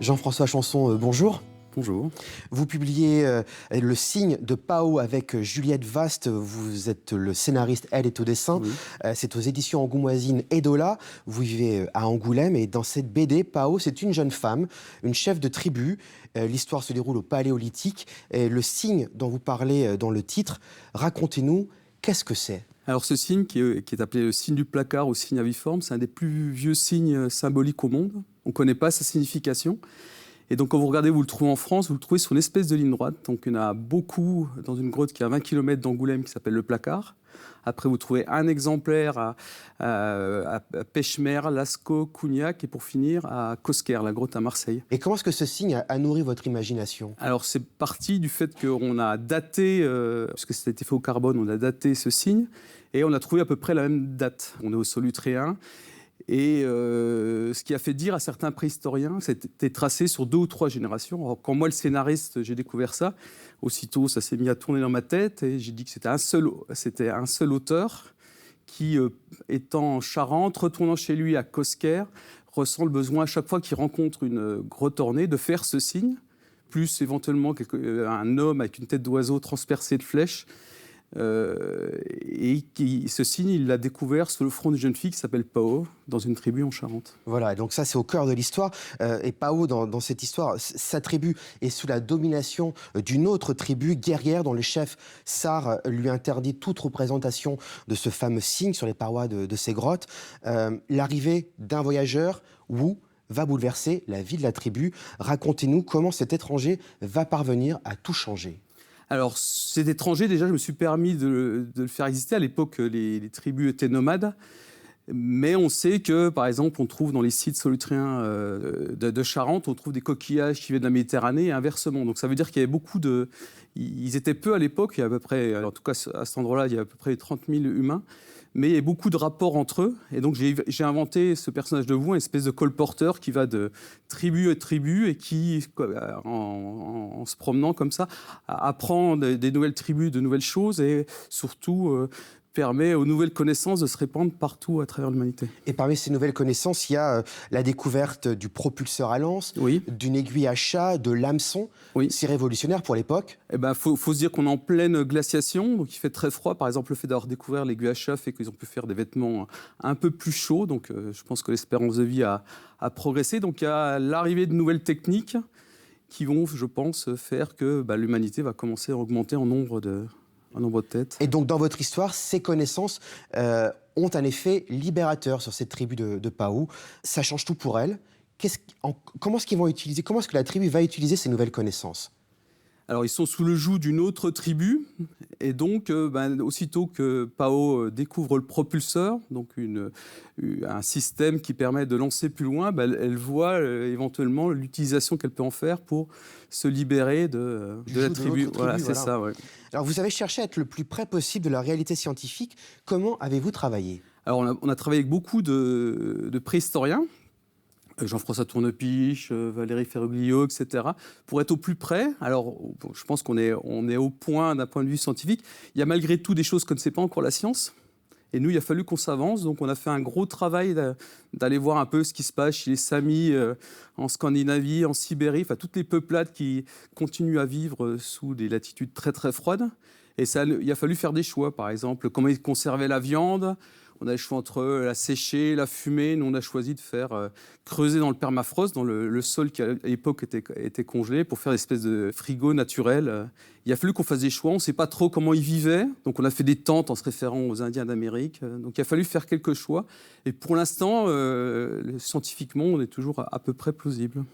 Jean-François Chanson, bonjour. Bonjour. Vous publiez Le signe de Pao avec Juliette Vaste. Vous êtes le scénariste, elle est au dessin. Oui. C'est aux éditions angoumoisines Edola. Vous vivez à Angoulême et dans cette BD, Pao, c'est une jeune femme, une chef de tribu. L'histoire se déroule au Paléolithique. Et le signe dont vous parlez dans le titre, racontez-nous, qu'est-ce que c'est ? Alors ce signe qui est appelé le signe du placard ou signe aviforme, c'est un des plus vieux signes symboliques au monde. On ne connaît pas sa signification. Et donc quand vous regardez, vous le trouvez en France, vous le trouvez sur une espèce de ligne droite. Donc il y en a beaucoup dans une grotte qui est à 20 km d'Angoulême qui s'appelle le placard. Après, vous trouvez un exemplaire à Pêchemer, Lascaux, Cougnac et pour finir à Cosquer, la grotte à Marseille. Et comment est-ce que ce signe a nourri votre imagination ? Alors c'est parti du fait qu'on a daté, puisque ça a été fait au carbone, on a daté ce signe et on a trouvé à peu près la même date. On est au Solutréen. Et ce qui a fait dire à certains préhistoriens que c'était tracé sur 2 ou 3 générations. Alors, quand moi, le scénariste, j'ai découvert ça, aussitôt, ça s'est mis à tourner dans ma tête et j'ai dit que c'était un seul auteur qui, étant en Charente, retournant chez lui à Cosquer, ressent le besoin à chaque fois qu'il rencontre une grotte ornée de faire ce signe, plus éventuellement un homme avec une tête d'oiseau transpercée de flèches. Ce signe, il l'a découvert sur le front d'une jeune fille qui s'appelle Pao, dans une tribu en Charente. Voilà, donc ça c'est au cœur de l'histoire. Et Pao, dans cette histoire, sa tribu est sous la domination d'une autre tribu guerrière dont le chef Sar lui interdit toute représentation de ce fameux signe sur les parois de ces grottes. L'arrivée d'un voyageur, Wu, va bouleverser la vie de la tribu. Racontez-nous comment cet étranger va parvenir à tout changer. Alors, cet étranger, déjà, je me suis permis de le faire exister. À l'époque, les tribus étaient nomades. Mais on sait que, par exemple, on trouve dans les sites solutréens de Charente, on trouve des coquillages qui viennent de la Méditerranée et inversement. Donc ça veut dire qu'il y avait beaucoup de... Ils étaient peu à l'époque, il y a à peu près, en tout cas à cet endroit-là, il y a à peu près 30 000 humains. Mais il y a beaucoup de rapports entre eux. Et donc j'ai inventé ce personnage de Wu, une espèce de colporteur qui va de tribu à tribu et qui, en se promenant comme ça, apprend des nouvelles tribus, de nouvelles choses et surtout... permet aux nouvelles connaissances de se répandre partout à travers l'humanité. Et parmi ces nouvelles connaissances, il y a la découverte du propulseur à lance, oui. d'une aiguille à chat, de l'hameçon. Oui. C'est révolutionnaire pour l'époque. Eh ben, faut se dire qu'on est en pleine glaciation, donc il fait très froid. Par exemple, le fait d'avoir découvert l'aiguille à chat fait qu'ils ont pu faire des vêtements un peu plus chauds. Donc je pense que l'espérance de vie a progressé. Donc il y a l'arrivée de nouvelles techniques qui vont, je pense, faire que l'humanité va commencer à augmenter en nombre de têtes. Et donc, dans votre histoire, ces connaissances ont un effet libérateur sur cette tribu de Pao. Ça change tout pour elle. Comment est-ce que la tribu va utiliser ces nouvelles connaissances ? Alors, ils sont sous le joug d'une autre tribu, et donc, aussitôt que Pao découvre le propulseur, donc un système qui permet de lancer plus loin, elle voit éventuellement l'utilisation qu'elle peut en faire pour se libérer de la tribu. Voilà, c'est ça, ouais. Alors, vous avez cherché à être le plus près possible de la réalité scientifique. Comment avez-vous travaillé ? Alors, on a travaillé avec beaucoup de préhistoriens, Jean-François Tournepiche, Valérie Ferruglio, etc., pour être au plus près. Alors, je pense qu'on est au point d'un point de vue scientifique. Il y a malgré tout des choses que ne sait pas encore la science. Et nous, il a fallu qu'on s'avance. Donc, on a fait un gros travail d'aller voir un peu ce qui se passe chez les Samis en Scandinavie, en Sibérie, enfin, toutes les peuplades qui continuent à vivre sous des latitudes très, très froides. Et il a fallu faire des choix, par exemple, comment ils conservaient la viande. On a le choix entre la sécher, la fumer. Nous, on a choisi de faire creuser dans le permafrost, dans le sol qui, à l'époque, était congelé, pour faire une espèce de frigo naturel. Il a fallu qu'on fasse des choix. On ne sait pas trop comment ils vivaient. Donc, on a fait des tentes en se référant aux Indiens d'Amérique. Donc, il a fallu faire quelques choix. Et pour l'instant, scientifiquement, on est toujours à peu près plausible.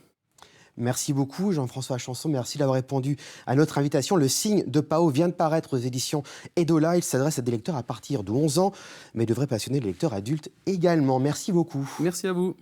Merci beaucoup, Jean-François Chanson. Merci d'avoir répondu à notre invitation. Le signe de Pao vient de paraître aux éditions Edola. Il s'adresse à des lecteurs à partir de 11 ans, mais devrait passionner les lecteurs adultes également. Merci beaucoup. Merci à vous.